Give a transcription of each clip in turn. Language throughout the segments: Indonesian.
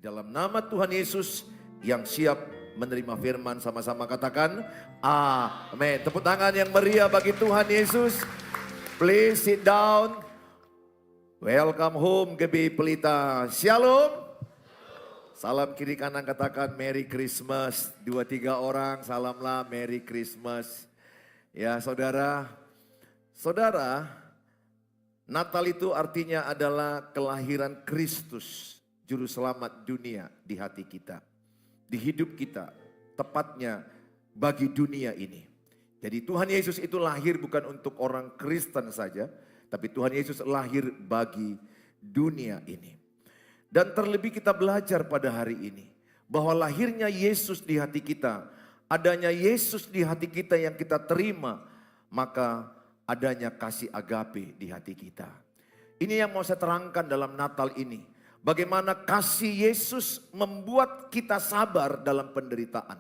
dalam nama Tuhan Yesus yang siap menerima firman, sama-sama katakan amin. Tepuk tangan yang meriah bagi Tuhan Yesus. Please sit down. Welcome home GBI Pelita. Shalom. Salam kiri kanan katakan Merry Christmas. 2-3 orang salamlah Merry Christmas. Ya saudara, Natal itu artinya adalah kelahiran Kristus, Juru Selamat dunia di hati kita. Di hidup kita, tepatnya bagi dunia ini. Jadi Tuhan Yesus itu lahir bukan untuk orang Kristen saja, tapi Tuhan Yesus lahir bagi dunia ini. Dan terlebih kita belajar pada hari ini, bahwa lahirnya Yesus di hati kita, adanya Yesus di hati kita yang kita terima, maka adanya kasih agape di hati kita. Ini yang mau saya terangkan dalam Natal ini. Bagaimana kasih Yesus membuat kita sabar dalam penderitaan.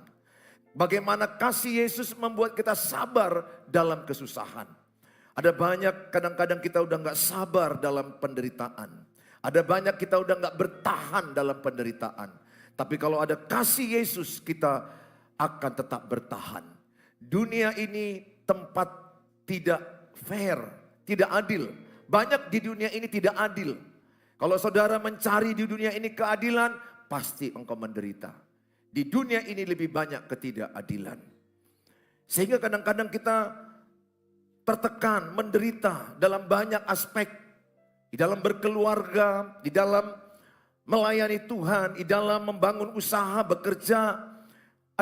Bagaimana kasih Yesus membuat kita sabar dalam kesusahan. Ada banyak kadang-kadang kita udah gak sabar dalam penderitaan. Ada banyak kita udah gak bertahan dalam penderitaan. Tapi kalau ada kasih Yesus kita akan tetap bertahan. Dunia ini tempat tidak fair, tidak adil. Banyak di dunia ini tidak adil. Kalau saudara mencari di dunia ini keadilan, pasti engkau menderita. Di dunia ini lebih banyak ketidakadilan. Sehingga kadang-kadang kita tertekan, menderita dalam banyak aspek. Di dalam berkeluarga, di dalam melayani Tuhan, di dalam membangun usaha, bekerja.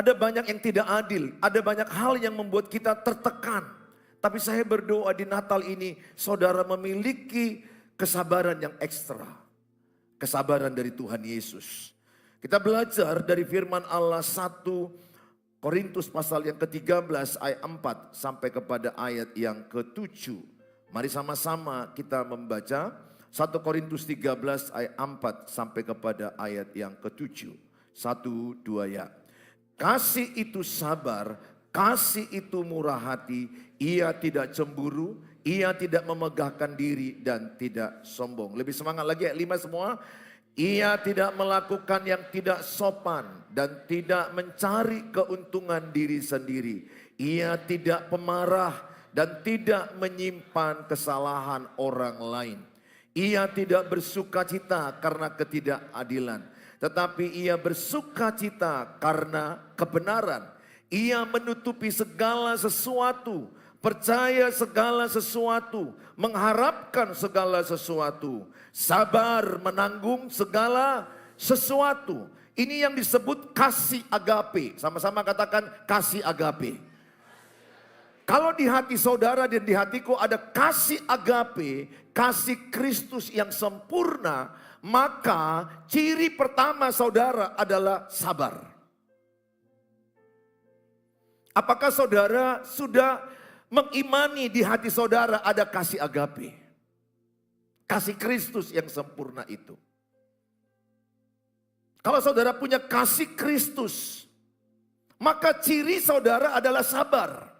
Ada banyak yang tidak adil, ada banyak hal yang membuat kita tertekan. Tapi saya berdoa di Natal ini, saudara memiliki kesabaran yang ekstra. Kesabaran dari Tuhan Yesus. Kita belajar dari firman Allah 1 Korintus pasal yang ke-13 ayat 4 sampai kepada ayat yang ke-7. Mari sama-sama kita membaca 1 Korintus 13 ayat 4 sampai kepada ayat yang ke-7. 1, 2 ya. Kasih itu sabar, kasih itu murah hati, ia tidak cemburu, ia tidak memegahkan diri dan tidak sombong. Lebih semangat lagi ayat 5 semua. Ia tidak melakukan yang tidak sopan dan tidak mencari keuntungan diri sendiri. Ia tidak pemarah dan tidak menyimpan kesalahan orang lain. Ia tidak bersukacita karena ketidakadilan, tetapi ia bersukacita karena kebenaran. Ia menutupi segala sesuatu, percaya segala sesuatu, mengharapkan segala sesuatu, sabar menanggung segala sesuatu. Ini yang disebut kasih agape. Sama-sama katakan kasih agape. Kalau di hati saudara dan di hatiku ada kasih agape, kasih Kristus yang sempurna, maka ciri pertama saudara adalah sabar. Apakah saudara sudah mengimani di hati saudara ada kasih agape? Kasih Kristus yang sempurna itu. Kalau saudara punya kasih Kristus, maka ciri saudara adalah sabar.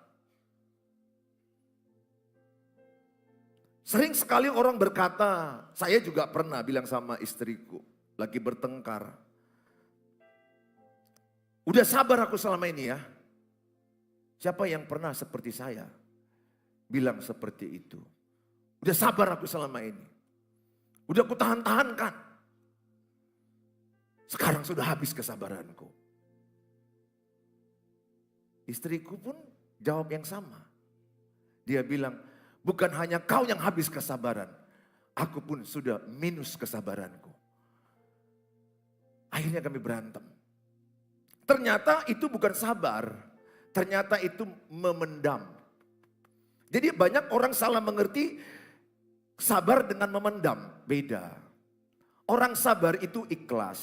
Sering sekali orang berkata, saya juga pernah bilang sama istriku, lagi bertengkar. Udah sabar aku selama ini ya. Siapa yang pernah seperti saya bilang seperti itu? Udah sabar aku selama ini. Udah aku tahan-tahankan. Sekarang sudah habis kesabaranku. Istriku pun jawab yang sama. Dia bilang, bukan hanya kau yang habis kesabaran, aku pun sudah minus kesabaranku. Akhirnya kami berantem. Ternyata itu bukan sabar, ternyata itu memendam. Jadi banyak orang salah mengerti sabar dengan memendam, beda. Orang sabar itu ikhlas.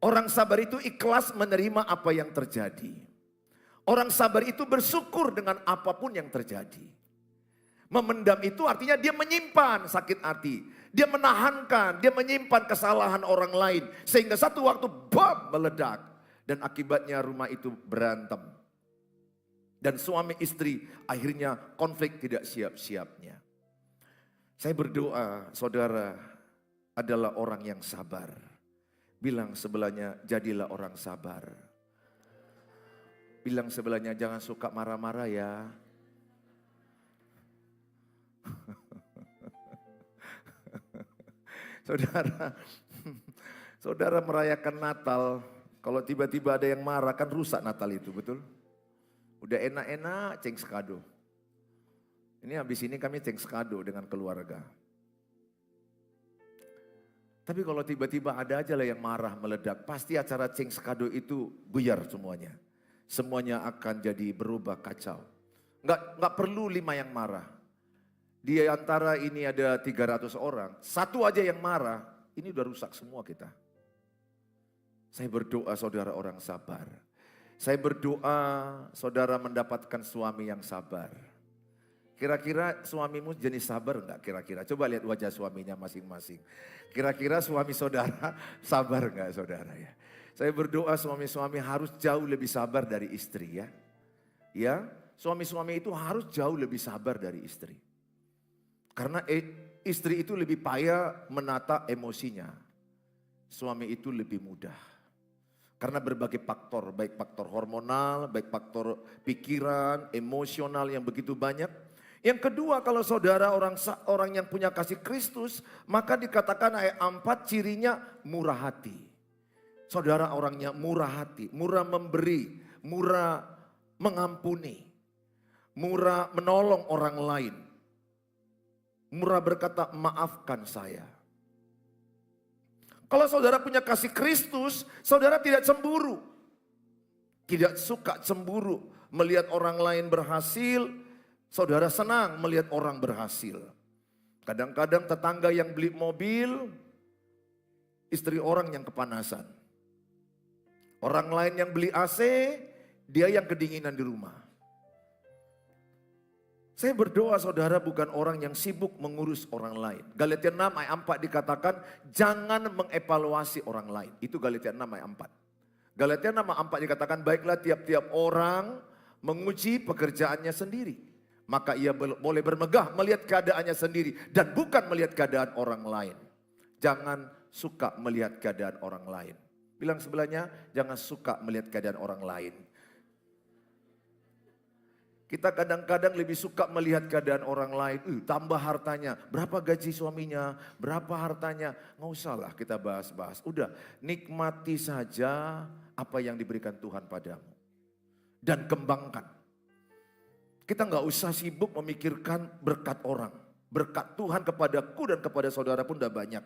Orang sabar itu ikhlas menerima apa yang terjadi. Orang sabar itu bersyukur dengan apapun yang terjadi. Memendam itu artinya dia menyimpan sakit hati. Dia menahankan, dia menyimpan kesalahan orang lain. Sehingga satu waktu bom meledak. Dan akibatnya rumah itu berantem. Dan suami istri akhirnya konflik tidak siap-siapnya. Saya berdoa saudara adalah orang yang sabar. Bilang sebelahnya, jadilah orang sabar. Bilang sebelahnya, jangan suka marah-marah ya. Saudara, saudara merayakan Natal, kalau tiba-tiba ada yang marah kan rusak Natal itu, betul? Udah enak-enak ceng sekado. Ini habis ini kami ceng sekado dengan keluarga. Tapi kalau tiba-tiba ada aja lah yang marah meledak, pasti acara ceng sekado itu buyar semuanya. Semuanya akan jadi berubah kacau. Nggak perlu 5 yang marah. Di antara ini ada 300 orang, satu aja yang marah, ini udah rusak semua kita. Saya berdoa saudara orang sabar. Saya berdoa saudara mendapatkan suami yang sabar. Kira-kira suamimu jenis sabar enggak kira-kira? Coba lihat wajah suaminya masing-masing. Kira-kira suami saudara sabar enggak saudara ya? Saya berdoa suami-suami harus jauh lebih sabar dari istri ya. Ya, suami-suami itu harus jauh lebih sabar dari istri. Karena istri itu lebih payah menata emosinya. Suami itu lebih mudah. Karena berbagai faktor, baik faktor hormonal, baik faktor pikiran, emosional yang begitu banyak. Yang kedua, kalau saudara orang yang punya kasih Kristus, maka dikatakan ayat 4 cirinya murah hati. Saudara orangnya murah hati, murah memberi, murah mengampuni, murah menolong orang lain. Murah berkata, maafkan saya. Kalau saudara punya kasih Kristus, saudara tidak cemburu. Tidak suka cemburu melihat orang lain berhasil, saudara senang melihat orang berhasil. Kadang-kadang tetangga yang beli mobil, istri orang yang kepanasan. Orang lain yang beli AC, dia yang kedinginan di rumah. Saya berdoa saudara bukan orang yang sibuk mengurus orang lain. Galatia 6 ayat 4 dikatakan jangan mengevaluasi orang lain. Itu Galatia 6 ayat 4. Galatia 6 ayat 4 dikatakan baiklah tiap-tiap orang menguji pekerjaannya sendiri. Maka ia boleh bermegah melihat keadaannya sendiri dan bukan melihat keadaan orang lain. Jangan suka melihat keadaan orang lain. Bilang sebelahnya jangan suka melihat keadaan orang lain. Kita kadang-kadang lebih suka melihat keadaan orang lain. Tambah hartanya, berapa gaji suaminya, berapa hartanya. Nggak usah lah kita bahas-bahas. Udah nikmati saja apa yang diberikan Tuhan padamu. Dan kembangkan. Kita nggak usah sibuk memikirkan berkat orang. Berkat Tuhan kepadaku dan kepada saudara pun udah banyak.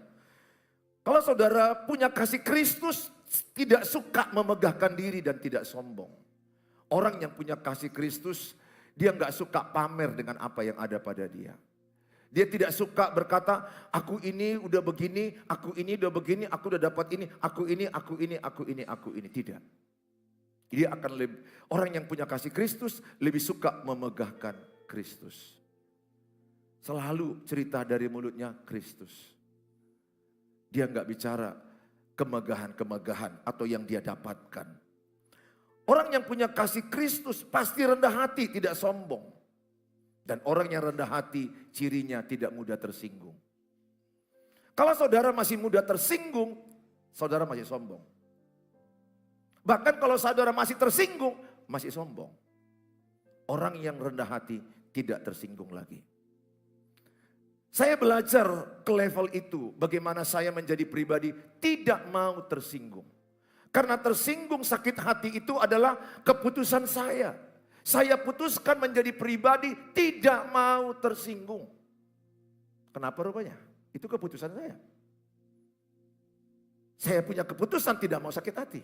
Kalau saudara punya kasih Kristus, tidak suka memegahkan diri dan tidak sombong. Orang yang punya kasih Kristus, dia nggak suka pamer dengan apa yang ada pada dia. Dia tidak suka berkata, aku ini udah begini, aku ini udah begini, aku udah dapat ini, aku ini, aku ini, aku ini, aku ini. Tidak. Dia akan lebih, orang yang punya kasih Kristus lebih suka memegahkan Kristus. Selalu cerita dari mulutnya Kristus. Dia nggak bicara kemegahan-kemegahan atau yang dia dapatkan. Orang yang punya kasih Kristus pasti rendah hati, tidak sombong. Dan orang yang rendah hati cirinya tidak mudah tersinggung. Kalau saudara masih mudah tersinggung, saudara masih sombong. Bahkan kalau saudara masih tersinggung, masih sombong. Orang yang rendah hati tidak tersinggung lagi. Saya belajar ke level itu, bagaimana saya menjadi pribadi tidak mau tersinggung. Karena tersinggung sakit hati itu adalah keputusan saya. Saya putuskan menjadi pribadi tidak mau tersinggung. Kenapa rupanya? Itu keputusan saya. Saya punya keputusan tidak mau sakit hati.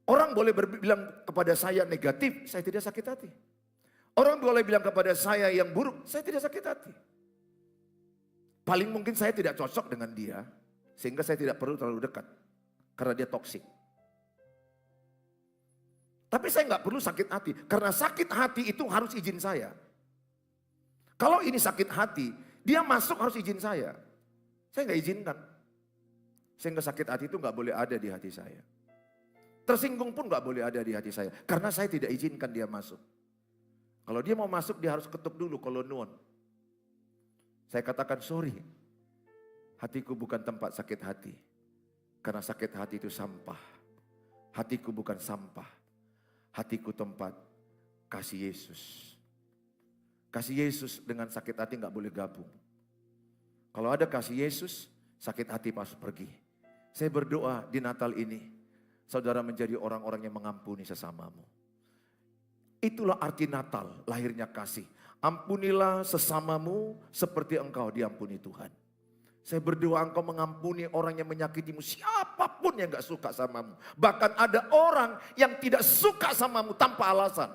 Orang boleh bilang kepada saya negatif, saya tidak sakit hati. Orang boleh bilang kepada saya yang buruk, saya tidak sakit hati. Paling mungkin saya tidak cocok dengan dia, sehingga saya tidak perlu terlalu dekat. Karena dia toksik. Tapi saya nggak perlu sakit hati. Karena sakit hati itu harus izin saya. Kalau ini sakit hati, dia masuk harus izin saya. Saya nggak izinkan. Sehingga sakit hati itu nggak boleh ada di hati saya. Tersinggung pun nggak boleh ada di hati saya. Karena saya tidak izinkan dia masuk. Kalau dia mau masuk, dia harus ketuk dulu kalau nuwun. Saya katakan sorry. Hatiku bukan tempat sakit hati. Karena sakit hati itu sampah. Hatiku bukan sampah. Hatiku tempat kasih Yesus. Kasih Yesus dengan sakit hati gak boleh gabung. Kalau ada kasih Yesus, sakit hati pasti pergi. Saya berdoa di Natal ini, saudara menjadi orang-orang yang mengampuni sesamamu. Itulah arti Natal, lahirnya kasih. Ampunilah sesamamu seperti engkau diampuni Tuhan. Saya berdoa engkau mengampuni orang yang menyakitimu, siapapun yang gak suka samamu. Bahkan ada orang yang tidak suka samamu tanpa alasan.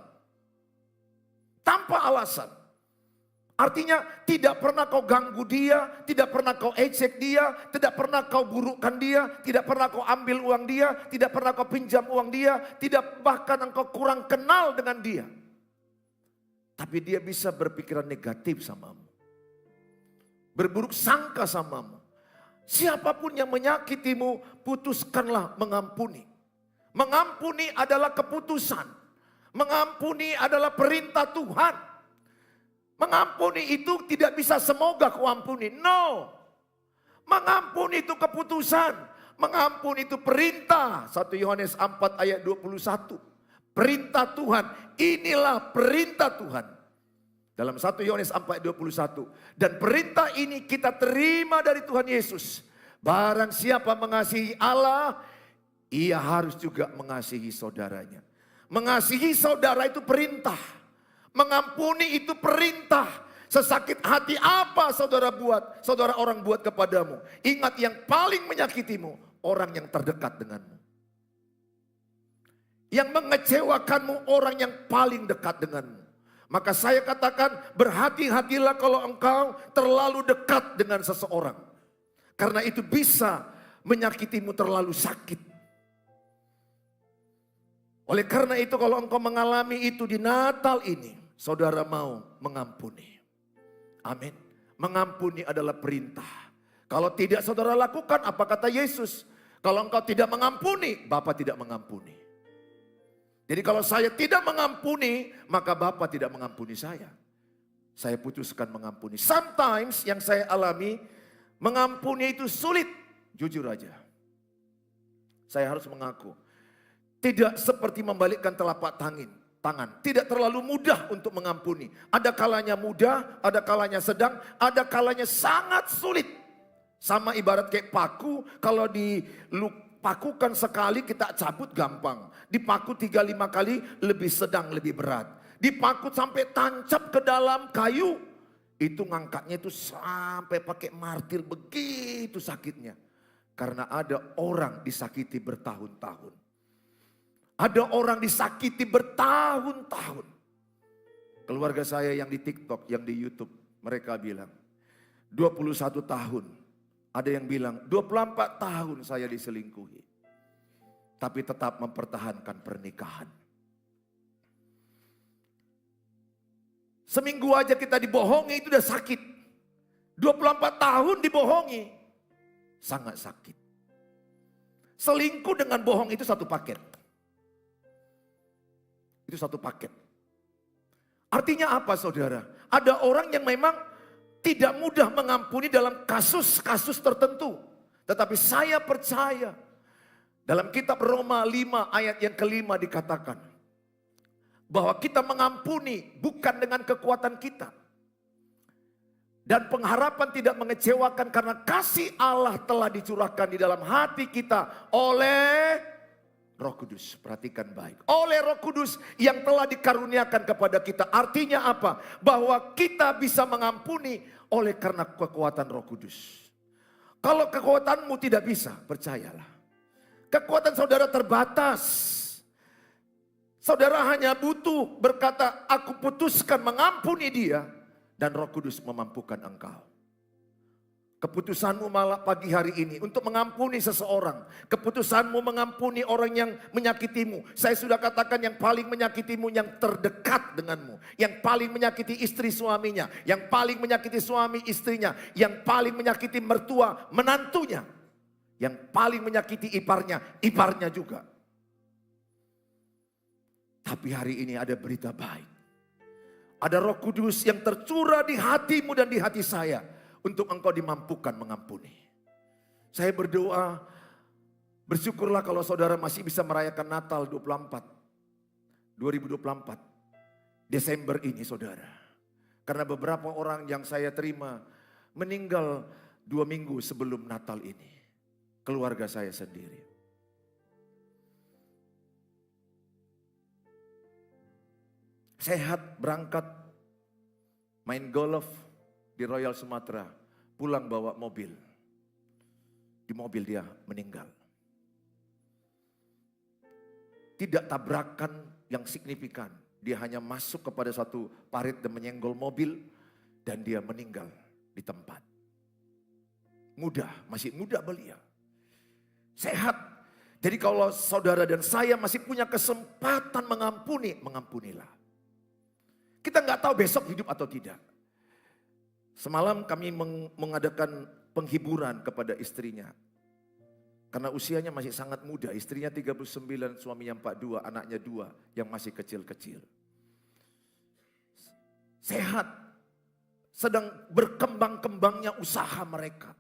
Tanpa alasan. Artinya tidak pernah kau ganggu dia, tidak pernah kau ejek dia, tidak pernah kau burukkan dia, tidak pernah kau ambil uang dia, tidak pernah kau pinjam uang dia, tidak bahkan engkau kurang kenal dengan dia. Tapi dia bisa berpikiran negatif samamu. Berburuk sangka samamu. Siapapun yang menyakitimu, putuskanlah mengampuni. Mengampuni adalah keputusan. Mengampuni adalah perintah Tuhan. Mengampuni itu tidak bisa semoga kau ampuni. No. Mengampuni itu keputusan. Mengampuni itu perintah. 1 Yohanes 4 ayat 21. Perintah Tuhan. Inilah perintah Tuhan. Dalam 1 Yohanes 4 ayat 21. Dan perintah ini kita terima dari Tuhan Yesus. Barang siapa mengasihi Allah, ia harus juga mengasihi saudaranya. Mengasihi saudara itu perintah. Mengampuni itu perintah. Sesakit hati apa saudara buat, saudara orang buat kepadamu. Ingat yang paling menyakitimu, orang yang terdekat denganmu. Yang mengecewakanmu, orang yang paling dekat denganmu. Maka saya katakan berhati-hatilah kalau engkau terlalu dekat dengan seseorang. Karena itu bisa menyakitimu terlalu sakit. Oleh karena itu kalau engkau mengalami itu di Natal ini, saudara mau mengampuni. Amin. Mengampuni adalah perintah. Kalau tidak saudara lakukan, apa kata Yesus? Kalau engkau tidak mengampuni, Bapa tidak mengampuni. Jadi kalau saya tidak mengampuni, maka Bapa tidak mengampuni saya. Saya putuskan mengampuni. Sometimes yang saya alami, mengampuni itu sulit. Jujur aja. Saya harus mengaku. Tidak seperti membalikkan telapak tangan. Tidak terlalu mudah untuk mengampuni. Ada kalanya mudah, ada kalanya sedang, ada kalanya sangat sulit. Sama ibarat kayak paku, kalau dipakukan sekali kita cabut gampang. Dipaku 3-5 kali lebih sedang, lebih berat. Dipaku sampai tancap ke dalam kayu, itu ngangkatnya itu sampai pakai martil, begitu sakitnya. Karena ada orang disakiti bertahun-tahun. Ada orang disakiti bertahun-tahun. Keluarga saya yang di TikTok, yang di YouTube, mereka bilang 21 tahun. Ada yang bilang 24 tahun saya diselingkuhi. Tapi tetap mempertahankan pernikahan. Seminggu aja kita dibohongi itu udah sakit. 24 tahun dibohongi. Sangat sakit. Selingkuh dengan bohong itu satu paket. Itu satu paket. Artinya apa saudara? Ada orang yang memang tidak mudah mengampuni dalam kasus-kasus tertentu. Tetapi saya percaya dalam kitab Roma 5 ayat yang kelima dikatakan bahwa kita mengampuni bukan dengan kekuatan kita. Dan pengharapan tidak mengecewakan karena kasih Allah telah dicurahkan di dalam hati kita oleh Roh Kudus. Perhatikan baik. Oleh Roh Kudus yang telah dikaruniakan kepada kita. Artinya apa? Bahwa kita bisa mengampuni oleh karena kekuatan Roh Kudus. Kalau kekuatanmu tidak bisa, percayalah. Kekuatan saudara terbatas. Saudara hanya butuh berkata, aku putuskan mengampuni dia. Dan Roh Kudus memampukan engkau. Keputusanmu malah pagi hari ini untuk mengampuni seseorang. Keputusanmu mengampuni orang yang menyakitimu. Saya sudah katakan yang paling menyakitimu yang terdekat denganmu. Yang paling menyakiti istri suaminya. Yang paling menyakiti suami istrinya. Yang paling menyakiti mertua menantunya. Yang paling menyakiti iparnya juga. Tapi hari ini ada berita baik. Ada Roh Kudus yang tercurah di hatimu dan di hati saya. Untuk engkau dimampukan mengampuni. Saya berdoa Bersyukurlah kalau saudara masih bisa merayakan Natal 2024. Desember ini saudara. Karena beberapa orang yang saya terima meninggal 2 minggu sebelum Natal ini. Keluarga saya sendiri. Sehat berangkat main golf di Royal Sumatera. Pulang bawa mobil. Di mobil dia meninggal. Tidak tabrakan yang signifikan. Dia hanya masuk kepada satu parit dan menyenggol mobil. Dan dia meninggal di tempat. Muda, masih muda belia. Sehat. Jadi kalau saudara dan saya masih punya kesempatan mengampuni, mengampunilah. Kita nggak tahu besok hidup atau tidak. Semalam kami mengadakan penghiburan kepada istrinya. Karena usianya masih sangat muda, istrinya 39, suaminya 42, anaknya 2 yang masih kecil-kecil. Sehat, sedang berkembang-kembangnya usaha mereka.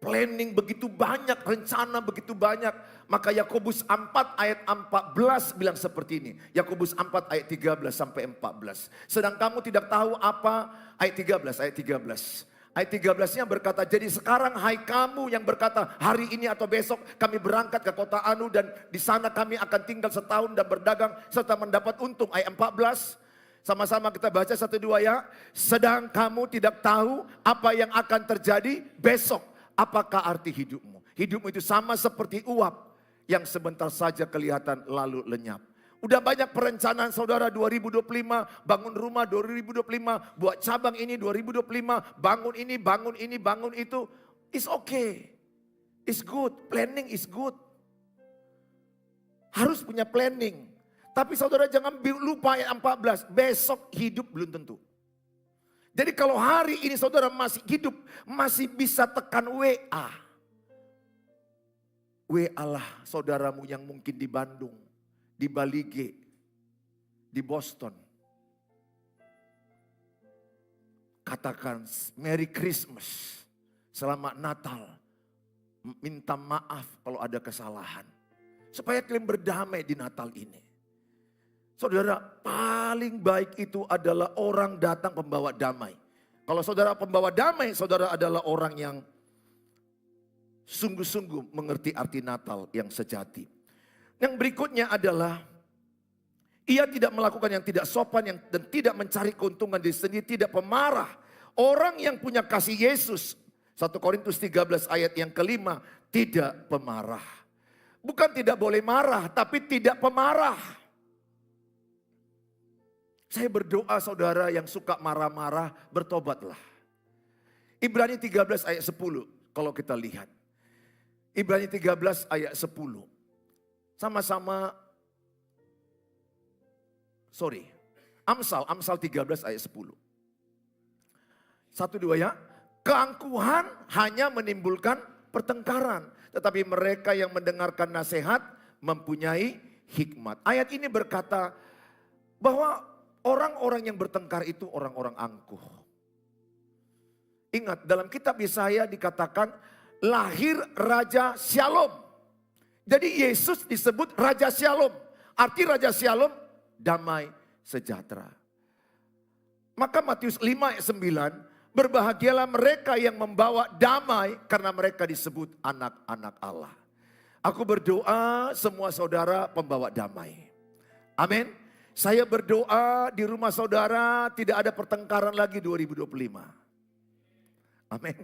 Planning begitu banyak, rencana begitu banyak. Maka Yakobus 4 ayat 14 bilang seperti ini. Yakobus 4 ayat 13 sampai 14. Sedang kamu tidak tahu apa, ayat 13. Ayat 13-nya berkata, jadi sekarang hai kamu yang berkata hari ini atau besok kami berangkat ke kota Anu dan di sana kami akan tinggal setahun dan berdagang serta mendapat untung. Ayat 14, sama-sama kita baca 1, 2 ya. Sedang kamu tidak tahu apa yang akan terjadi besok. Apakah arti hidupmu? Hidupmu itu sama seperti uap yang sebentar saja kelihatan lalu lenyap. Udah banyak perencanaan saudara 2025, bangun rumah 2025, buat cabang ini 2025, bangun ini, bangun itu. It's okay, it's good, planning is good. Harus punya planning. Tapi saudara jangan lupa ayat 14, besok hidup belum tentu. Jadi kalau hari ini saudara masih hidup, masih bisa tekan WA. WA lah saudaramu yang mungkin di Bandung. Di Bali G, di Boston. Katakan Merry Christmas, selamat Natal. Minta maaf kalau ada kesalahan. Supaya kalian berdamai di Natal ini. Saudara, paling baik itu adalah orang datang pembawa damai. Kalau saudara pembawa damai, saudara adalah orang yang sungguh-sungguh mengerti arti Natal yang sejati. Yang berikutnya adalah ia tidak melakukan yang tidak sopan dan tidak mencari keuntungan diri sendiri, tidak pemarah. Orang yang punya kasih Yesus, 1 Korintus 13 ayat yang kelima, tidak pemarah. Bukan tidak boleh marah, tapi tidak pemarah. Saya berdoa saudara yang suka marah-marah, bertobatlah. Ibrani 13 ayat 10 kalau kita lihat. Ibrani 13 ayat 10. Sama-sama, Amsal 13 ayat 10. 1, 2 ya. Keangkuhan hanya menimbulkan pertengkaran. Tetapi mereka yang mendengarkan nasihat mempunyai hikmat. Ayat ini berkata bahwa orang-orang yang bertengkar itu orang-orang angkuh. Ingat dalam kitab Yesaya dikatakan lahir Raja Shalom. Jadi Yesus disebut Raja Shalom. Arti Raja Shalom, damai sejahtera. Maka Matius 5 ayat 9, berbahagialah mereka yang membawa damai karena mereka disebut anak-anak Allah. Aku berdoa semua saudara pembawa damai. Amin. Saya berdoa di rumah saudara tidak ada pertengkaran lagi 2025. Amin.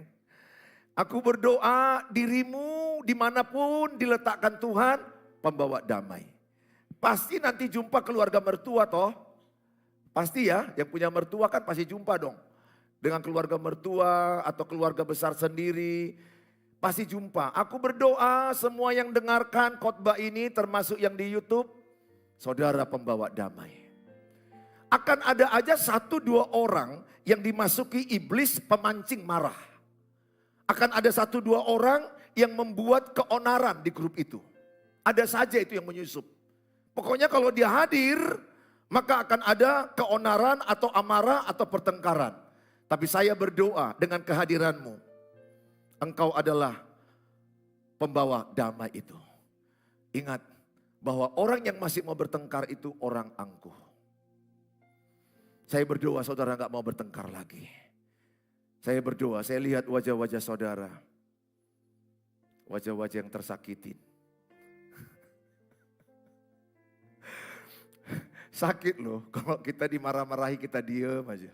Aku berdoa dirimu dimanapun diletakkan Tuhan pembawa damai. Pasti nanti jumpa keluarga mertua toh. Pasti ya yang punya mertua kan pasti jumpa dong. Dengan keluarga mertua atau keluarga besar sendiri. Pasti jumpa. Aku berdoa semua yang dengarkan khotbah ini termasuk yang di YouTube. Saudara pembawa damai. Akan ada aja 1-2 orang yang dimasuki iblis pemancing marah. Akan ada 1-2 orang yang membuat keonaran di grup itu. Ada saja itu yang menyusup. Pokoknya kalau dia hadir, maka akan ada keonaran atau amarah atau pertengkaran. Tapi saya berdoa dengan kehadiranmu. Engkau adalah pembawa damai itu. Ingat bahwa orang yang masih mau bertengkar itu orang angkuh. Saya berdoa saudara gak mau bertengkar lagi. Saya berdoa, saya lihat wajah-wajah saudara. Wajah-wajah yang tersakitin. Sakit loh kalau kita dimarah-marahi kita diem aja.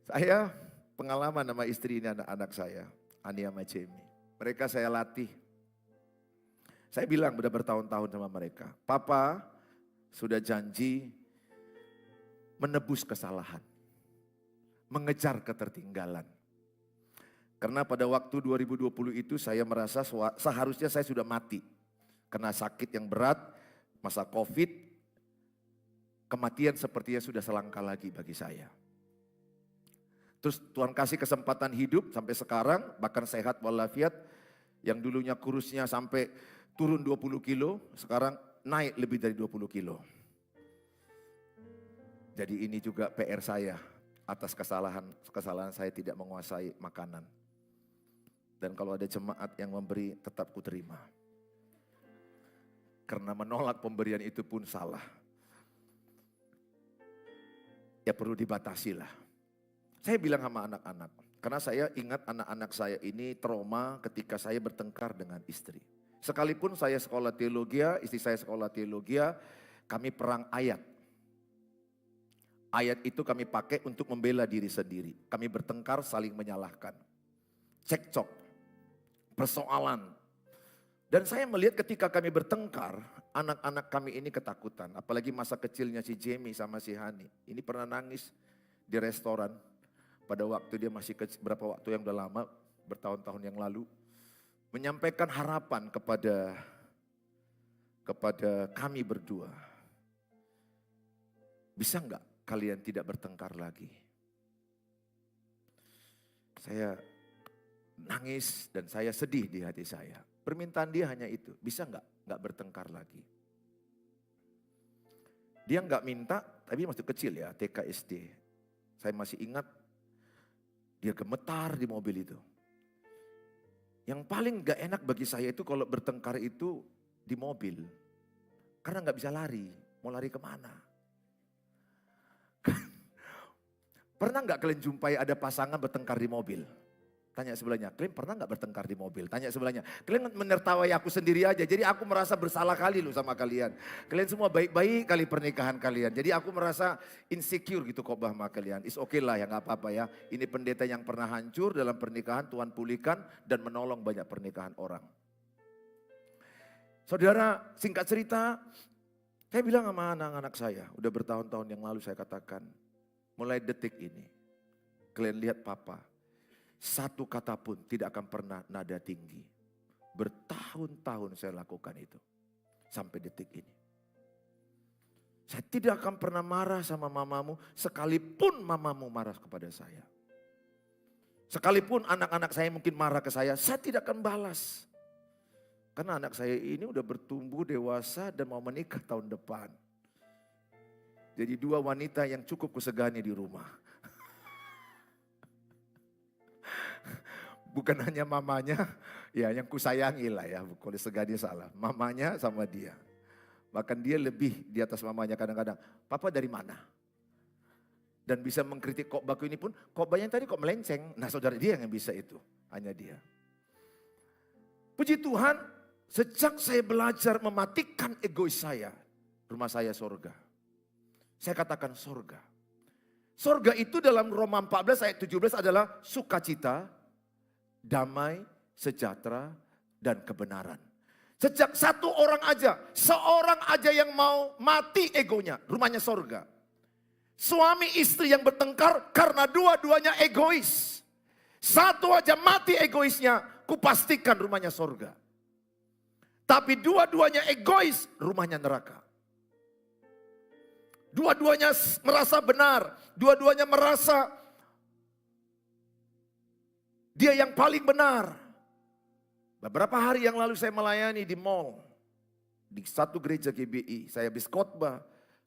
Saya pengalaman sama istri ini anak-anak saya, Ania sama Jamie. Mereka saya latih. Saya bilang udah bertahun-tahun sama mereka. Papa sudah janji menebus kesalahan. Mengejar ketertinggalan. Karena pada waktu 2020 itu saya merasa seharusnya saya sudah mati. Karena sakit yang berat, masa COVID, kematian sepertinya sudah selangkah lagi bagi saya. Terus Tuhan kasih kesempatan hidup sampai sekarang, bahkan sehat walafiat. Yang dulunya kurusnya sampai turun 20 kilo, sekarang naik lebih dari 20 kilo. Jadi ini juga PR saya atas kesalahan saya tidak menguasai makanan. Dan kalau ada jemaat yang memberi tetap kuterima. Karena menolak pemberian itu pun salah. Ya perlu dibatasi lah. Saya bilang sama anak-anak, karena saya ingat anak-anak saya ini trauma ketika saya bertengkar dengan istri. Sekalipun saya sekolah teologi, istri saya sekolah teologi, kami perang ayat. Ayat itu kami pakai untuk membela diri sendiri. Kami bertengkar saling menyalahkan. Cekcok, persoalan. Dan saya melihat ketika kami bertengkar, anak-anak kami ini ketakutan. Apalagi masa kecilnya si Jamie sama si Hani. Ini pernah nangis di restoran. Pada waktu dia masih kecil, berapa waktu yang udah lama, bertahun-tahun yang lalu. Menyampaikan harapan kepada kami berdua. Bisa enggak kalian tidak bertengkar lagi? Saya nangis dan saya sedih di hati saya. Permintaan dia hanya itu, bisa enggak bertengkar lagi? Dia enggak minta, tapi masih kecil ya, TK SD. Saya masih ingat dia gemetar di mobil itu. Yang paling gak enak bagi saya itu kalau bertengkar itu di mobil. Karena gak bisa lari, mau lari kemana? Pernah gak kalian jumpai ada pasangan bertengkar di mobil? Tanya sebelahnya, kalian pernah gak bertengkar di mobil? Tanya sebelahnya, kalian menertawai aku sendiri aja. Jadi aku merasa bersalah kali loh sama kalian. Kalian semua baik-baik kali pernikahan kalian. Jadi aku merasa insecure gitu kok sama kalian. It's okay lah ya, gak apa-apa ya. Ini pendeta yang pernah hancur dalam pernikahan, Tuhan pulihkan dan menolong banyak pernikahan orang. Saudara, singkat cerita, saya bilang sama anak-anak saya, udah bertahun-tahun yang lalu saya katakan, mulai detik ini, kalian lihat papa, satu kata pun tidak akan pernah nada tinggi. Bertahun-tahun saya lakukan itu. Sampai detik ini. Saya tidak akan pernah marah sama mamamu sekalipun mamamu marah kepada saya. Sekalipun anak-anak saya mungkin marah ke saya tidak akan balas. Karena anak saya ini udah bertumbuh dewasa dan mau menikah tahun depan. Jadi dua wanita yang cukup kusegani di rumah. Bukan hanya mamanya, ya yang kusayangi lah ya, kalau segani salah. Mamanya sama dia. Bahkan dia lebih di atas mamanya kadang-kadang. Papa dari mana? Dan bisa mengkritik khotbahku ini pun, khotbahnya tadi kok melenceng. Nah saudara, dia yang bisa itu, hanya dia. Puji Tuhan, sejak saya belajar mematikan egois saya, rumah saya surga. Saya katakan surga. Surga itu dalam Roma 14 ayat 17 adalah sukacita, damai, sejahtera, dan kebenaran. Sejak satu orang aja, seorang aja yang mau mati egonya, rumahnya sorga. Suami istri yang bertengkar karena dua-duanya egois. Satu aja mati egoisnya, kupastikan rumahnya sorga. Tapi dua-duanya egois, rumahnya neraka. Dua-duanya merasa benar, dua-duanya merasa dia yang paling benar. Beberapa hari yang lalu saya melayani di mall. Di satu gereja GBI. Saya habis khotbah.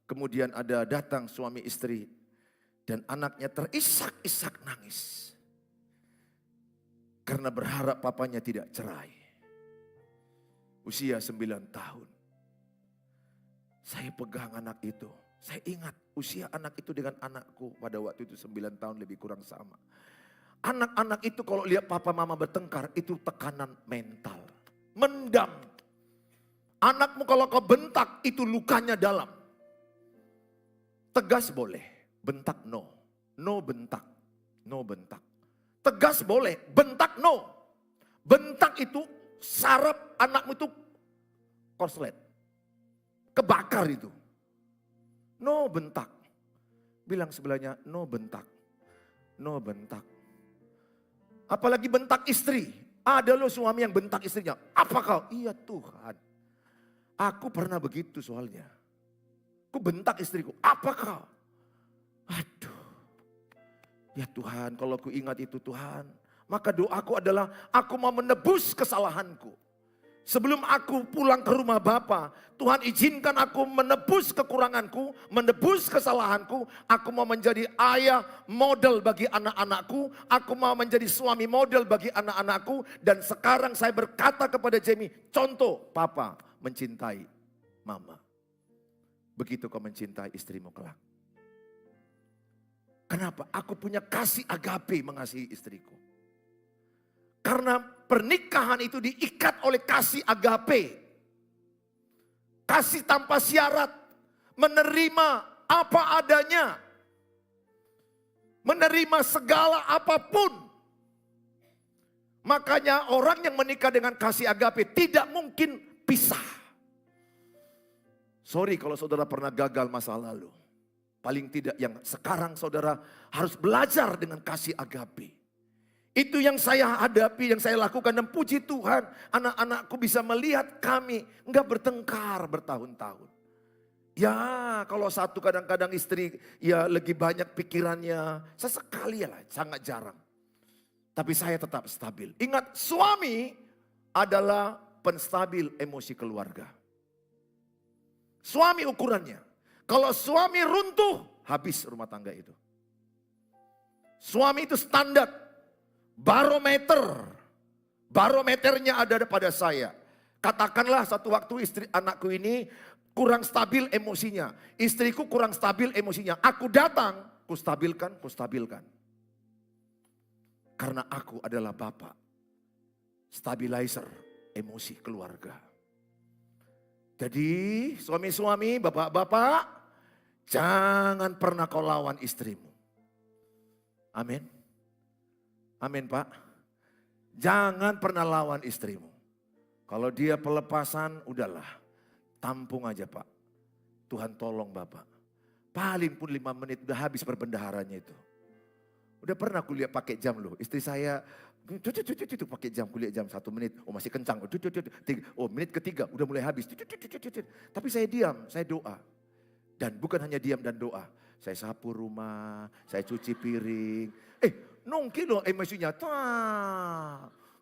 Kemudian ada datang suami istri. Dan anaknya terisak-isak nangis. Karena berharap papanya tidak cerai. Usia 9 tahun. Saya pegang anak itu. Saya ingat usia anak itu dengan anakku pada waktu itu 9 tahun lebih kurang sama. Anak-anak itu kalau lihat papa mama bertengkar itu tekanan mental. Mendam. Anakmu kalau kau bentak itu lukanya dalam. Tegas boleh, bentak no. No bentak, no bentak. Tegas boleh, bentak no. Bentak itu saraf anakmu itu korslet. Kebakar itu. No bentak. Bilang sebelahnya, no bentak. No bentak. Apalagi bentak istri. Ada loh suami yang bentak istrinya. Apa kau? Iya Tuhan. Aku pernah begitu soalnya. Aku bentak istriku. Apa kau? Aduh. Ya Tuhan, kalau aku ingat itu Tuhan. Maka doaku adalah aku mau menebus kesalahanku. Sebelum aku pulang ke rumah Bapa, Tuhan izinkan aku menebus kekuranganku, menebus kesalahanku. Aku mau menjadi ayah model bagi anak-anakku. Aku mau menjadi suami model bagi anak-anakku. Dan sekarang saya berkata kepada Jamie, contoh Papa mencintai Mama. Begitu kau mencintai istrimu kelak. Kenapa? Aku punya kasih agape mengasihi istriku. Karena pernikahan itu diikat oleh kasih agape. Kasih tanpa syarat. Menerima apa adanya. Menerima segala apapun. Makanya orang yang menikah dengan kasih agape tidak mungkin pisah. Sorry kalau saudara pernah gagal masa lalu. Paling tidak yang sekarang saudara harus belajar dengan kasih agape. Itu yang saya hadapi, yang saya lakukan, dan puji Tuhan anak-anakku bisa melihat kami enggak bertengkar bertahun-tahun. Ya kalau satu kadang-kadang istri ya lebih banyak pikirannya, sesekali lah, sangat jarang. Tapi saya tetap stabil. Ingat suami adalah penstabil emosi keluarga. Suami ukurannya. Kalau suami runtuh, habis rumah tangga itu. Suami itu standar. Barometernya ada pada saya. Katakanlah satu waktu istri anakku ini kurang stabil emosinya. Istriku kurang stabil emosinya. Aku datang, kustabilkan. Karena aku adalah bapak. Stabilizer emosi keluarga. Jadi suami-suami, bapak-bapak, jangan pernah kau lawan istrimu. Amin. Amin Pak. Jangan pernah lawan istrimu. Kalau dia pelepasan, udahlah. Tampung aja Pak. Tuhan tolong Bapak. Paling pun 5 menit udah habis perbendaharanya itu. Udah pernah kuliah pakai jam loh. Istri saya pakai jam, kuliah jam 1 menit. Oh masih kencang. Oh menit ketiga udah mulai habis. Tapi saya diam, saya doa. Dan bukan hanya diam dan doa. Saya sapu rumah, saya cuci piring. Nongki loh emosinya.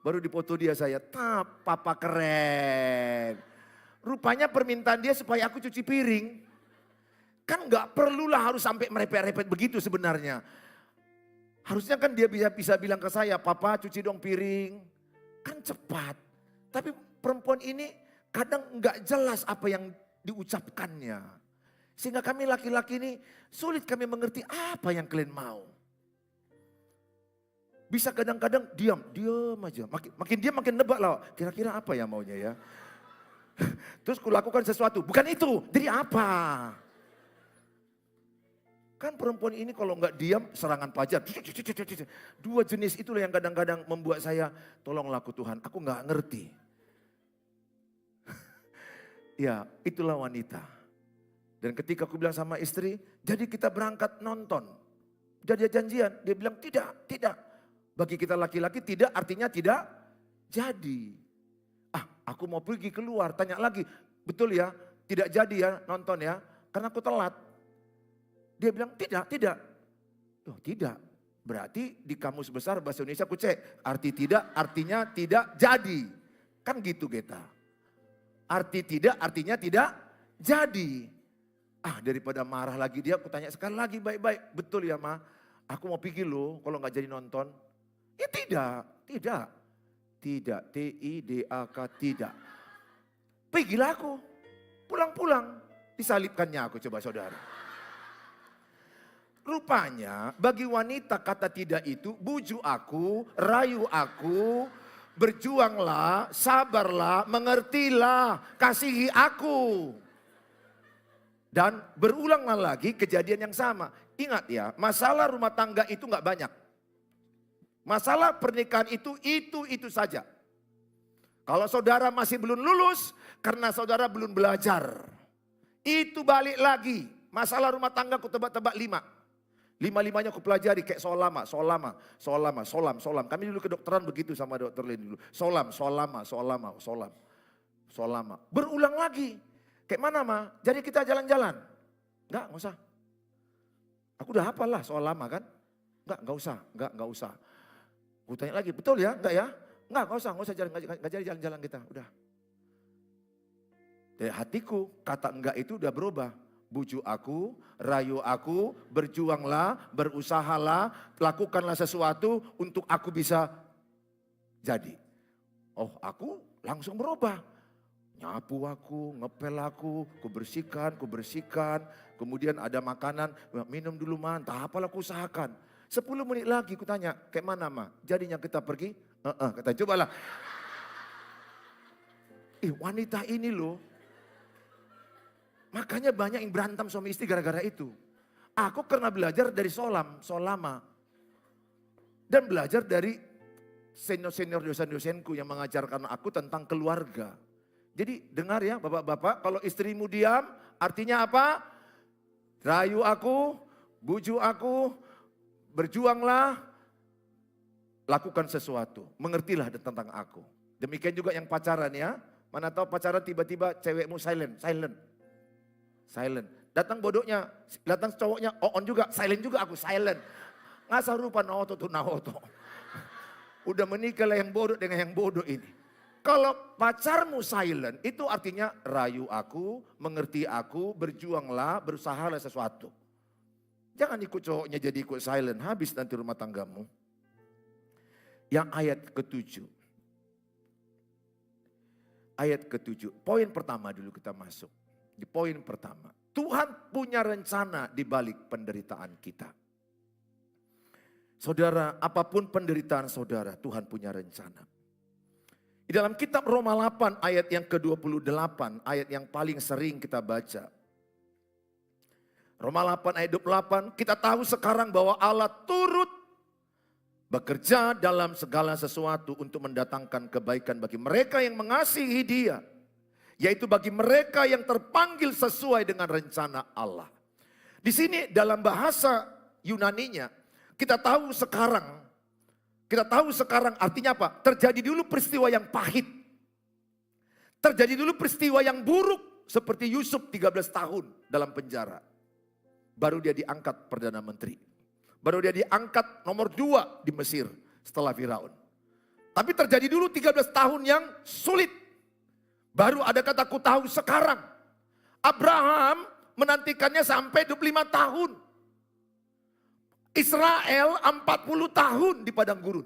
Baru dipoto dia saya. Papa keren. Rupanya permintaan dia supaya aku cuci piring. Kan gak perlulah harus sampai merepet-repet begitu sebenarnya. Harusnya kan dia bisa bilang ke saya, Papa cuci dong piring. Kan cepat. Tapi perempuan ini kadang gak jelas apa yang diucapkannya. Sehingga kami laki-laki ini sulit kami mengerti apa yang kalian mau. Bisa kadang-kadang diam aja. Makin diam makin nebak lah. Kira-kira apa ya maunya ya. Terus kulakukan sesuatu. Bukan itu. Jadi apa? Kan perempuan ini kalau nggak diam serangan pajar. 2 jenis itulah yang kadang-kadang membuat saya tolonglah aku Tuhan. Aku nggak ngerti. Ya itulah wanita. Dan ketika aku bilang sama istri. Jadi kita berangkat nonton. Jadi janjian. Dia bilang tidak. Bagi kita laki-laki tidak artinya tidak jadi. Aku mau pergi keluar. Tanya lagi, betul ya? Tidak jadi ya nonton ya? Karena aku telat. Dia bilang tidak. Oh tidak. Berarti di kamus besar bahasa Indonesia aku cek. Arti tidak artinya tidak jadi. Kan gitu Geta. Arti tidak artinya tidak jadi. Daripada marah lagi dia aku tanya sekali lagi baik-baik. Betul ya Ma? Aku mau pergi loh kalau gak jadi nonton. Ya tidak. Tidak, TIDAK tidak. Pergilah aku, pulang-pulang. Disalibkannya aku coba saudara. Rupanya bagi wanita kata tidak itu, bujuk aku, rayu aku, berjuanglah, sabarlah, mengertilah, kasihi aku. Dan berulanglah lagi kejadian yang sama. Ingat ya, masalah rumah tangga itu nggak banyak. Masalah pernikahan itu saja. Kalau saudara masih belum lulus, karena saudara belum belajar. Itu balik lagi. Masalah rumah tangga ku tebak-tebak 5. 5-5-nya aku pelajari kayak solam. Kami dulu kedokteran begitu sama dokter Lin dulu. Solam. Berulang lagi. Kayak mana Ma? Jadi kita jalan-jalan. Enggak usah. Aku udah hafal lah soal lama kan. Enggak usah. Aku tanya lagi, betul ya? Enggak ya? Enggak usah jalan-jalan kita. Udah. Dari hatiku, kata enggak itu udah berubah. Bujuk aku, rayu aku, berjuanglah, berusahalah, lakukanlah sesuatu untuk aku bisa jadi. Oh, aku langsung berubah. Nyapu aku, ngepel aku, kubersihkan. Kemudian ada makanan, minum dulu Man, tak apalah aku usahakan. 10 menit lagi ku tanya, kayak mana Ma? Jadinya kita pergi? Kata cobalah. Wanita ini loh. Makanya banyak yang berantem suami istri gara-gara itu. Aku karena belajar dari solama. Dan belajar dari senior dosen-dosenku yang mengajarkan aku tentang keluarga. Jadi dengar ya bapak-bapak, kalau istrimu diam artinya apa? Rayu aku, bujuk aku, berjuanglah, lakukan sesuatu. Mengertilah tentang aku. Demikian juga yang pacaran ya. Mana tahu pacaran tiba-tiba cewekmu silent. Datang bodohnya, datang cowoknya on juga, silent juga aku, silent. Ngasah rupa naoto tuh naoto. Udah menikah lah yang bodoh dengan yang bodoh ini. Kalau pacarmu silent, itu artinya rayu aku, mengerti aku, berjuanglah, berusahalah sesuatu. Jangan ikut cowoknya jadi ikut silent, habis nanti rumah tanggamu. Yang ayat ke-7. Ayat ke-7, poin pertama dulu kita masuk. Di poin pertama, Tuhan punya rencana di balik penderitaan kita. Saudara, apapun penderitaan saudara, Tuhan punya rencana. Di dalam kitab Roma 8 ayat yang ke-28, ayat yang paling sering kita baca. Roma 8 ayat 28, kita tahu sekarang bahwa Allah turut bekerja dalam segala sesuatu untuk mendatangkan kebaikan bagi mereka yang mengasihi Dia. Yaitu bagi mereka yang terpanggil sesuai dengan rencana Allah. Di sini dalam bahasa Yunaninya, kita tahu sekarang artinya apa? Terjadi dulu peristiwa yang pahit. Terjadi dulu peristiwa yang buruk seperti Yusuf 13 tahun dalam penjara. Baru dia diangkat Perdana Menteri. Baru dia diangkat nomor 2 di Mesir setelah Firaun. Tapi terjadi dulu 13 tahun yang sulit. Baru ada kata ku tahu sekarang. Abraham menantikannya sampai 25 tahun. Israel 40 tahun di padang gurun.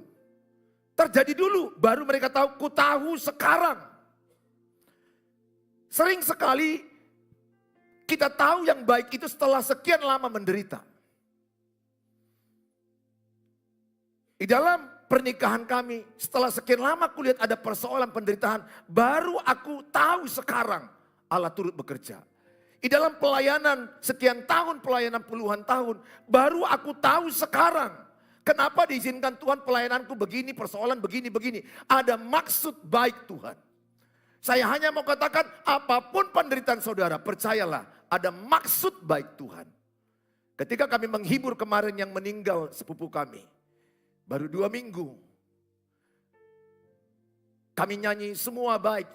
Terjadi dulu, baru mereka tahu ku tahu sekarang. Sering sekali kita tahu yang baik itu setelah sekian lama menderita. Di dalam pernikahan kami, setelah sekian lama aku lihat ada persoalan penderitaan, baru aku tahu sekarang Allah turut bekerja. Di dalam pelayanan sekian tahun, pelayanan puluhan tahun, baru aku tahu sekarang kenapa diizinkan Tuhan pelayananku begini, persoalan begini. Ada maksud baik Tuhan. Saya hanya mau katakan apapun penderitaan saudara, percayalah ada maksud baik Tuhan. Ketika kami menghibur kemarin yang meninggal sepupu kami, baru 2 minggu. Kami nyanyi semua baik.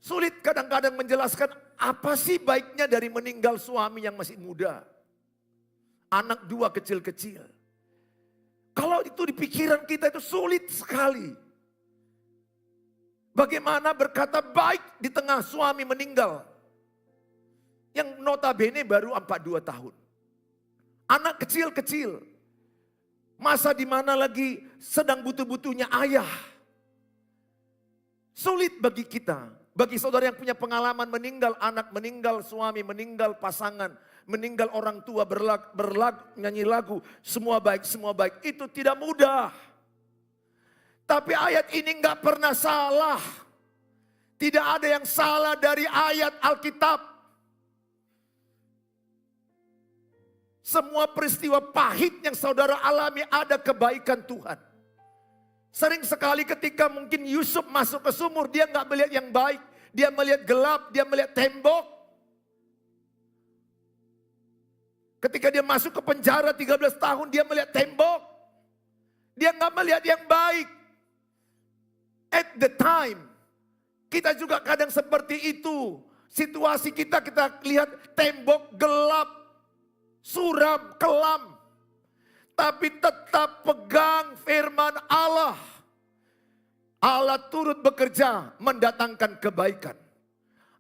Sulit kadang-kadang menjelaskan apa sih baiknya dari meninggal suami yang masih muda. Anak 2 kecil-kecil. Kalau itu di pikiran kita itu sulit sekali. Bagaimana berkata baik di tengah suami meninggal. Yang notabene baru 42 tahun. Anak kecil-kecil. Masa di mana lagi sedang butuh-butuhnya ayah. Sulit bagi kita. Bagi saudara yang punya pengalaman meninggal anak, meninggal suami, meninggal pasangan, meninggal orang tua, nyanyi lagu, semua baik, itu tidak mudah. Tapi ayat ini nggak pernah salah. Tidak ada yang salah dari ayat Alkitab. Semua peristiwa pahit yang saudara alami ada kebaikan Tuhan. Sering sekali ketika mungkin Yusuf masuk ke sumur, dia nggak melihat yang baik. Dia melihat gelap, dia melihat tembok. Ketika dia masuk ke penjara 13 tahun, dia melihat tembok. Dia nggak melihat yang baik. At the time, kita juga kadang seperti itu. Situasi kita lihat tembok gelap, suram, kelam. Tapi tetap pegang firman Allah. Allah turut bekerja mendatangkan kebaikan.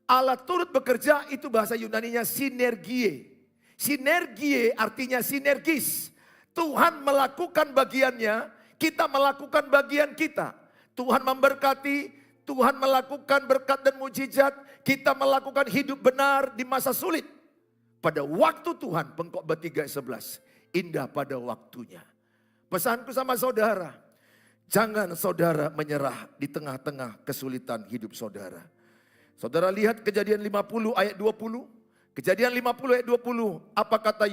Allah turut bekerja itu bahasa Yunaninya sinergie. Sinergie artinya sinergis. Tuhan melakukan bagiannya, kita melakukan bagian kita. Tuhan memberkati, Tuhan melakukan berkat dan mujizat, kita melakukan hidup benar di masa sulit. Pada waktu Tuhan, Pengkhotbah 3:11, indah pada waktunya. Pesanku sama saudara, jangan saudara menyerah di tengah-tengah kesulitan hidup saudara. Saudara lihat Kejadian 50 ayat 20. Kejadian 50 ayat 20, apa kata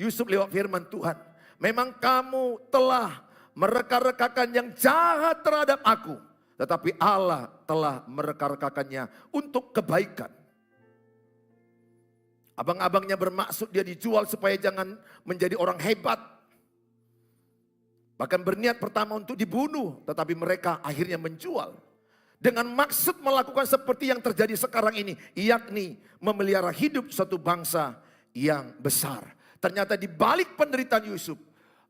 Yusuf lewat firman Tuhan? Memang kamu telah mereka-rekakan yang jahat terhadap aku, tetapi Allah telah mereka-rekakannya untuk kebaikan. Abang-abangnya bermaksud dia dijual supaya jangan menjadi orang hebat. Bahkan berniat pertama untuk dibunuh, tetapi mereka akhirnya menjual. Dengan maksud melakukan seperti yang terjadi sekarang ini, yakni memelihara hidup suatu bangsa yang besar. Ternyata di balik penderitaan Yusuf,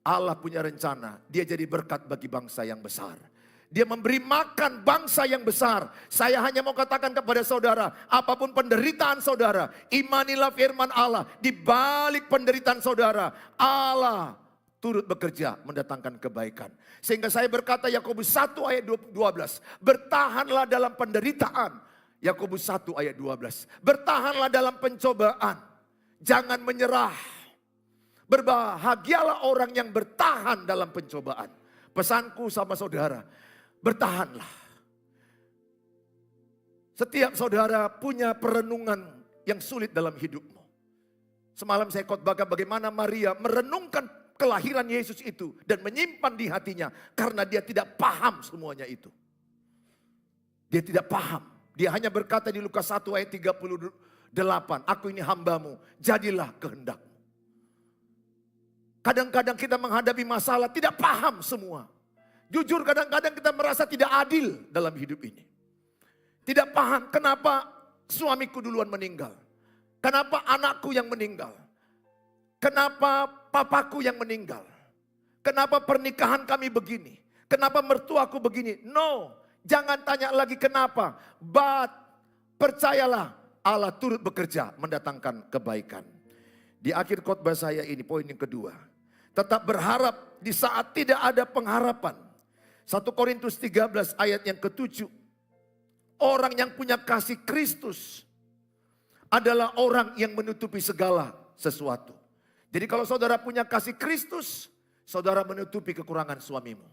Allah punya rencana, dia jadi berkat bagi bangsa yang besar. Dia memberi makan bangsa yang besar. Saya hanya mau katakan kepada saudara, apapun penderitaan saudara, imanilah firman Allah. Di balik penderitaan saudara, Allah turut bekerja mendatangkan kebaikan. Sehingga saya berkata Yakobus 1 ayat 12, bertahanlah dalam penderitaan. Yakobus 1 ayat 12, bertahanlah dalam pencobaan. Jangan menyerah. Berbahagialah orang yang bertahan dalam pencobaan. Pesanku sama saudara, bertahanlah. Setiap saudara punya perenungan yang sulit dalam hidupmu. Semalam saya khotbahkan bagaimana Maria merenungkan kelahiran Yesus itu dan menyimpan di hatinya karena dia tidak paham semuanya itu. Dia tidak paham. Dia hanya berkata di Lukas 1 ayat 38, aku ini hambamu, jadilah kehendakmu. Kadang-kadang kita menghadapi masalah tidak paham semua. Jujur kadang-kadang kita merasa tidak adil dalam hidup ini. Tidak paham kenapa suamiku duluan meninggal. Kenapa anakku yang meninggal. Kenapa papaku yang meninggal. Kenapa pernikahan kami begini. Kenapa mertuaku begini. No, jangan tanya lagi kenapa. But percayalah Allah turut bekerja mendatangkan kebaikan. Di akhir khotbah saya ini poin yang kedua. Tetap berharap di saat tidak ada pengharapan. 1 Korintus 13 ayat yang ke-7. Orang yang punya kasih Kristus adalah orang yang menutupi segala sesuatu. Jadi kalau saudara punya kasih Kristus, saudara menutupi kekurangan suamimu.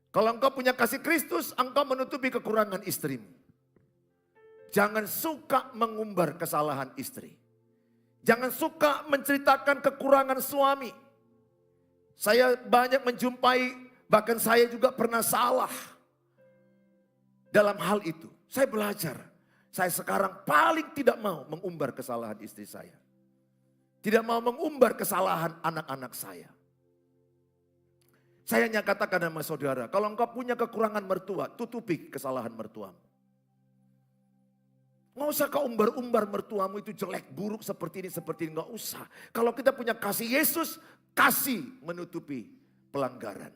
Kalau engkau punya kasih Kristus, engkau menutupi kekurangan istrimu. Jangan suka mengumbar kesalahan istri. Jangan suka menceritakan kekurangan suami. Saya banyak menjumpai, bahkan saya juga pernah salah dalam hal itu. Saya belajar. Saya sekarang paling tidak mau mengumbar kesalahan istri saya. Tidak mau mengumbar kesalahan anak-anak saya. Saya hanya katakan sama saudara, kalau engkau punya kekurangan mertua, tutupi kesalahan mertuamu. Nggak usah kau umbar-umbar mertuamu itu jelek, buruk, seperti ini, nggak usah. Kalau kita punya kasih Yesus, kasih menutupi pelanggaran.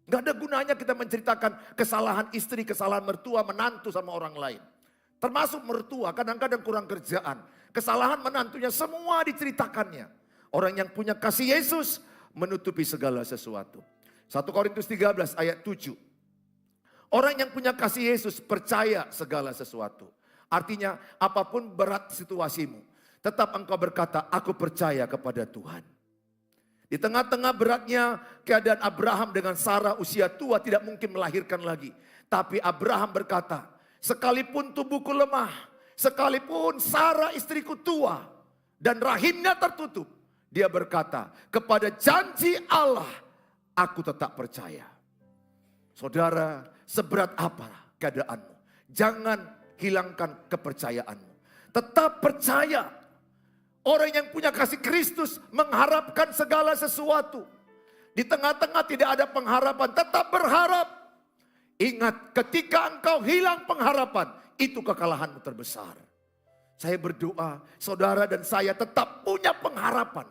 Nggak ada gunanya kita menceritakan kesalahan istri, kesalahan mertua, menantu sama orang lain. Termasuk mertua, kadang-kadang kurang kerjaan. Kesalahan menantunya semua diceritakannya. Orang yang punya kasih Yesus menutupi segala sesuatu. 1 Korintus 13 ayat 7. Orang yang punya kasih Yesus percaya segala sesuatu. Artinya apapun berat situasimu, tetap engkau berkata, aku percaya kepada Tuhan. Di tengah-tengah beratnya keadaan Abraham dengan Sarah usia tua tidak mungkin melahirkan lagi. Tapi Abraham berkata, sekalipun tubuhku lemah, sekalipun Sarah istriku tua dan rahimnya tertutup, dia berkata, kepada janji Allah aku tetap percaya. Saudara, seberat apa keadaanmu, jangan hilangkan kepercayaanmu. Tetap percaya. Orang yang punya kasih Kristus mengharapkan segala sesuatu. Di tengah-tengah tidak ada pengharapan, tetap berharap. Ingat, ketika engkau hilang pengharapan, itu kekalahanmu terbesar. Saya berdoa, saudara dan saya tetap punya pengharapan.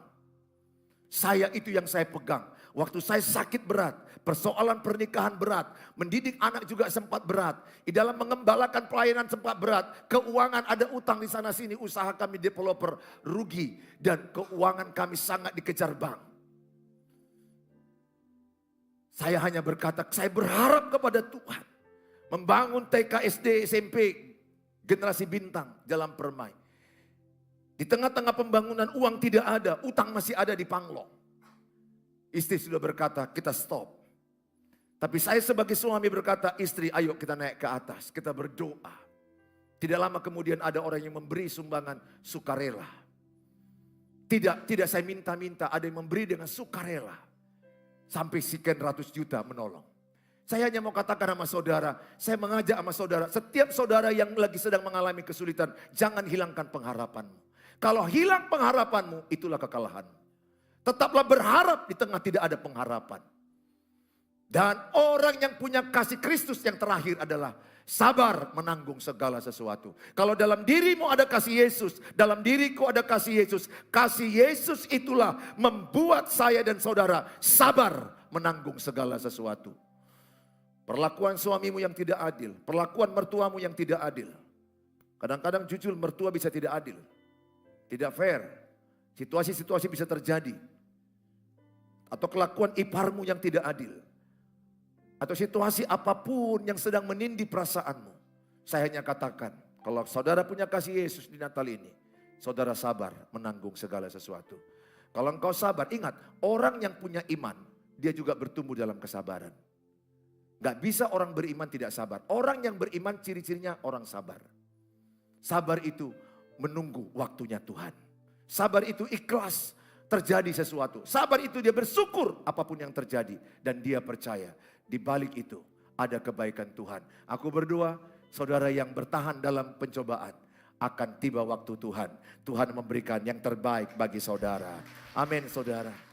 Saya itu yang saya pegang. Waktu saya sakit berat, persoalan pernikahan berat, mendidik anak juga sempat berat. Di dalam mengembalakan pelayanan sempat berat. Keuangan ada utang di sana sini, usaha kami developer rugi. Dan keuangan kami sangat dikejar bank. Saya hanya berkata, saya berharap kepada Tuhan. Membangun TK, SD, SMP, generasi bintang, Jalan Permai. Di tengah-tengah pembangunan uang tidak ada, utang masih ada di Panglong. Istri sudah berkata, kita stop. Tapi saya sebagai suami berkata, istri ayo kita naik ke atas, kita berdoa. Tidak lama kemudian ada orang yang memberi sumbangan sukarela. Tidak saya minta-minta, ada yang memberi dengan sukarela. Sampai sekian ratus juta menolong. Saya hanya mau katakan sama saudara, saya mengajak sama saudara, setiap saudara yang lagi sedang mengalami kesulitan, jangan hilangkan pengharapanmu. Kalau hilang pengharapanmu, itulah kekalahanmu. Tetaplah berharap di tengah tidak ada pengharapan. Dan orang yang punya kasih Kristus yang terakhir adalah sabar menanggung segala sesuatu. Kalau dalam dirimu ada kasih Yesus, dalam diriku ada kasih Yesus. Kasih Yesus itulah membuat saya dan saudara sabar menanggung segala sesuatu. Perlakuan suamimu yang tidak adil, perlakuan mertuamu yang tidak adil. Kadang-kadang jujur mertua bisa tidak adil, tidak fair. Situasi-situasi bisa terjadi. Atau kelakuan iparmu yang tidak adil. Atau situasi apapun yang sedang menindih perasaanmu. Saya hanya katakan, kalau saudara punya kasih Yesus di Natal ini, saudara sabar menanggung segala sesuatu. Kalau engkau sabar, ingat, orang yang punya iman, dia juga bertumbuh dalam kesabaran. Gak bisa orang beriman tidak sabar. Orang yang beriman ciri-cirinya orang sabar. Sabar itu menunggu waktunya Tuhan. Sabar itu ikhlas terjadi sesuatu. Sabar itu dia bersyukur apapun yang terjadi. Dan dia percaya di balik itu ada kebaikan Tuhan. Aku berdoa saudara yang bertahan dalam pencobaan. Akan tiba waktu Tuhan. Tuhan memberikan yang terbaik bagi saudara. Amin saudara.